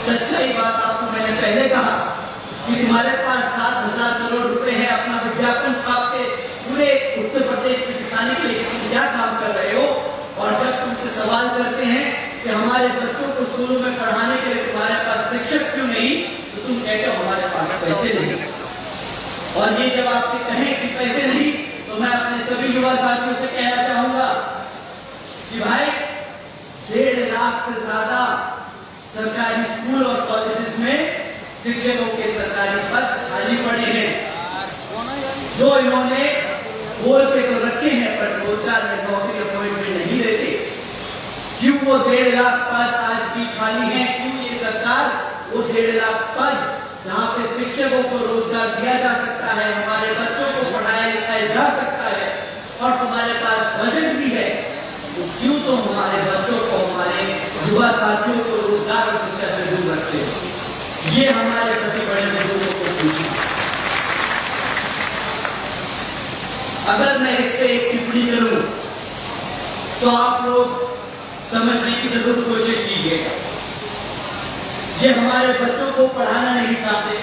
सच्चाई बात आपको मैंने पहले कहा कि तुम्हारे पास 7,000 करोड़ रुपए है, अपना विज्ञापन छाप के पूरे उत्तर प्रदेश में दिखाने के लिए तुम क्या काम कर रहे हो। और जब तुमसे सवाल करते हैं कि हमारे बच्चों को स्कूलों में पढ़ाने के लिए तुम्हारे पास शिक्षक क्यों नहीं, तो तुम कहते हो हमारे पास पैसे नहीं। और ये जब आपसे कहें कि पैसे नहीं, तो मैं अपने सभी युवा साथियों से कहना चाहूंगा कि भाई 1.5 लाख से ज्यादा सरकारी स्कूल और कॉलेजेस में शिक्षकों के सरकारी पद खाली पड़े हैं, जो इन्होंने बोल के तो रखे हैं पर रोजगार में नौकरी अपॉइंटमेंट नहीं देते। क्यों वो 1.5 लाख पद आज भी खाली हैं? क्यों ये सरकार वो 1.5 लाख पद जहाँ पे शिक्षकों को रोजगार दिया जा सकता है, हमारे बच्चों को पढ़ाया लिखाया जा सकता है और तुम्हारे पास बजट भी है, तो क्यों तुम हमारे बच्चों को, हमारे युवा साथियों को रोजगार और शिक्षा से दूर रखते हो? ये हमारे सभी बड़े बुजुर्गों को पूछना। अगर मैं इस पे एक टिप्पणी करूं तो आप लोग समझने की जरूर कोशिश कीजिएगा। ये हमारे बच्चों को पढ़ाना नहीं चाहते,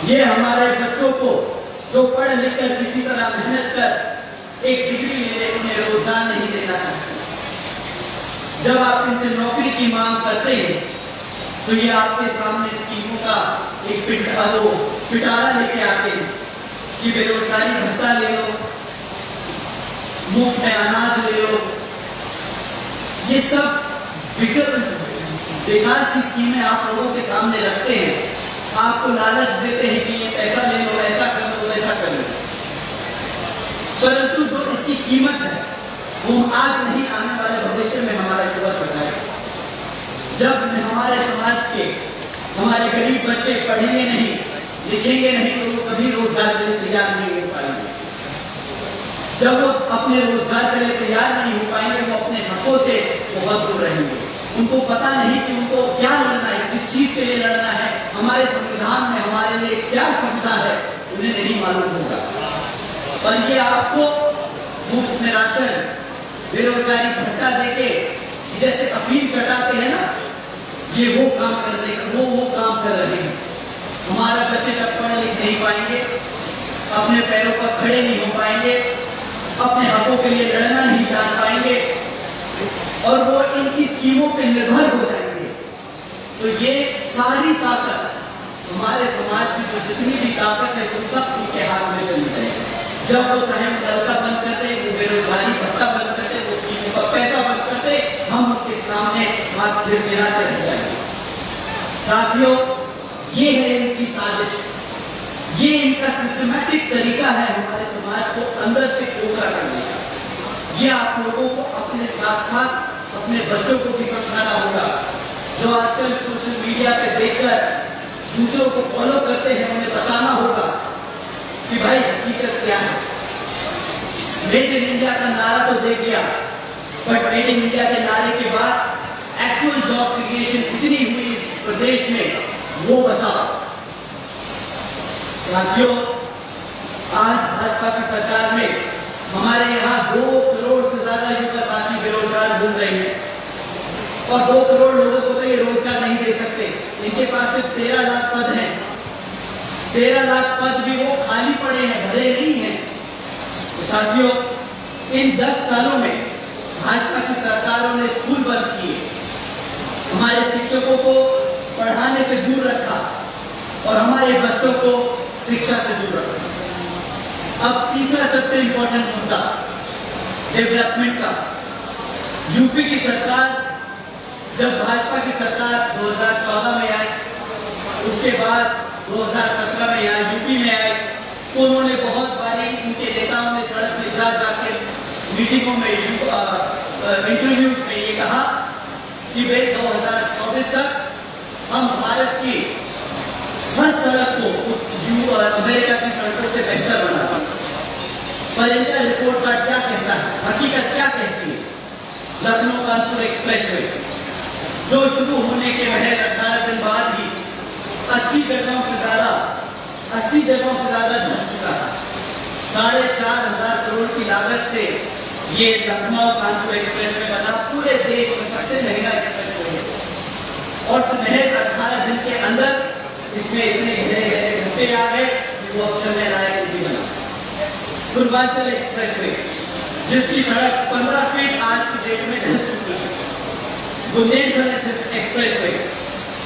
ये हमारे बच्चों को जो पढ़ लिख कर किसी तरह मेहनत कर एक डिग्री ले उन्हें रोजगार नहीं देना चाहते। जब आप इनसे नौकरी की मांग करते हैं तो ये आपके सामने स्कीमों का एक पिटारा लेके आते हैं कि बेरोजगारी भत्ता ले लो, मुफ्त में अनाज ले लो। ये सब बेकार सी स्कीमें आप लोगों के सामने रखते हैं, आपको लालच देते हैं कि ये पैसा ले लो, ऐसा कर लो, ऐसा कर लो। परंतु जो इसकी कीमत है वो आज नहीं, आने वाले भविष्य में हमारा युवा बताएगा। जब हमारे समाज के हमारे गरीब बच्चे पढ़ेंगे नहीं, लिखेंगे नहीं, तो वो कभी रोजगार के लिए तैयार नहीं हो पाएंगे। जब वो अपने रोजगार के लिए तैयार नहीं हो पाएंगे, वो अपने हकों से बहुत दूर रहेंगे। उनको पता नहीं कि उनको क्या लड़ना है, किस चीज के लिए लड़ना है, हमारे संविधान में हमारे लिए क्या सुविधा है, उन्हें नहीं मालूम होगा। और ये आपको मुफ्त में राशन, बेरोजगारी भत्ता देके जैसे अफीम चटाते हैं ना, ये वो काम करने का वो काम कर रहे हैं। हमारा बच्चे तक पढ़ लिख नहीं पाएंगे, अपने पैरों पर खड़े नहीं हो पाएंगे, अपने हकों के लिए लड़ना नहीं जान पाएंगे और वो इनकी स्कीमों पे निर्भर हो जाएंगे। तो ये सारी ताकत हमारे समाज की जो जितनी भी ताकत है वो सब उनके हाथ में चली जाएगी। जब वो चाहे मुतलका बंद करते, वो बेरोजगारी भत्ता बंद करते, वो स्कीमों का पैसा बंद करते, हम उनके सामने हाथ गिरा रह जाएंगे। साथियों, ये है इनकी साजिश, ये इनका सिस्टमैटिक तरीका है हमारे समाज को अंदर से खोखला करने का। ये आप लोगों को अपने साथ साथ अपने बच्चों को भी समझाना होगा, जो आजकल सोशल मीडिया पे देखकर दूसरों को फॉलो करते हैं, उन्हें बताना होगा कि भाई हकीकत क्या है। मेड इन इंडिया का नारा तो दे दिया, बट मेड इन इंडिया के नारे के बाद एक्चुअल जॉब क्रिएशन कितनी हुई इस प्रदेश में, वो बताओ। साथियों, आज भाजपा की सरकार में हमारे यहाँ 2 करोड़ से ज्यादा युवा साथी बेरोजगार घूम रहे हैं और 2 करोड़ लोगों को तो ये रोजगार नहीं दे सकते। इनके पास सिर्फ 13 लाख पद हैं। 13 लाख पद भी वो खाली पड़े हैं, भरे नहीं हैं। तो साथियों, इन 10 सालों में भाजपा की सरकारों ने स्कूल बंद किए, हमारे शिक्षकों को पढ़ाने से दूर रखा और हमारे बच्चों को शिक्षा से दूर रखा। अब तीसरा सबसे इंपॉर्टेंट मुद्दा डेवलपमेंट का। यूपी की सरकार, जब भाजपा की सरकार 2014 में आई, उसके बाद 2017 में यहाँ यूपी में आई, तो उन्होंने बहुत बारी उनके नेताओं ने सड़क में जाकर मीटिंगों में, इंटरव्यूज में ये कहा कि भाई 2024 तक हम भारत की हर सड़क को अमेरिका की सड़कों से बेहतर बनाते। पर इनका रिपोर्ट कार्ड क्या कहता है, हकीकत क्या कहती है? लखनऊ कानपुर एक्सप्रेसवे जो शुरू होने के महज 18 दिन बाद ही 80 जगहों से ज्यादा धस चुका था। 4,500 करोड़ की लागत से ये लखनऊ कानपुर एक्सप्रेसवे बना, पूरे देश में सबसे महंगा एक्सप्रेसवे है। और महज 18 दिन के अंदर इसमें इतने गहरे गहरे गड्ढे आ गए कि वो अब चलने लायक नहीं बना। पूर्वांचल एक्सप्रेसवे जिसकी सड़क 15 फीट आज की डेट में धंस चुकी है। बुंदेलखंड एक्सप्रेसवे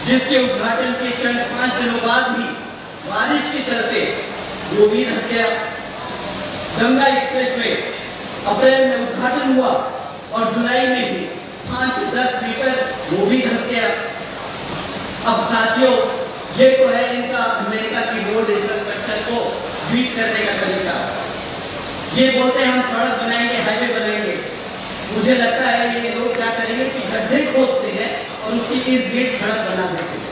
जिसके उद्घाटन के चंद 5 दिनों बाद ही बारिश के चलते वो भी धंस गया। गंगा एक्सप्रेसवे अप्रैल में उद्घाटन हुआ और जुलाई में ही 5 से 10 मीटर वो भी धंस गया। अब साथियों, ये तो है इनका अमेरिका की रोड इंफ्रास्ट्रक्चर को बीट करने का तरीका। ये बोलते हैं हम सड़क बनाएंगे, हाईवे बनाएंगे। मुझे लगता है ये लोग क्या करेंगे कि गड्ढे खोदते हैं और उसकी इर्द गिर्द सड़क बना देते हैं।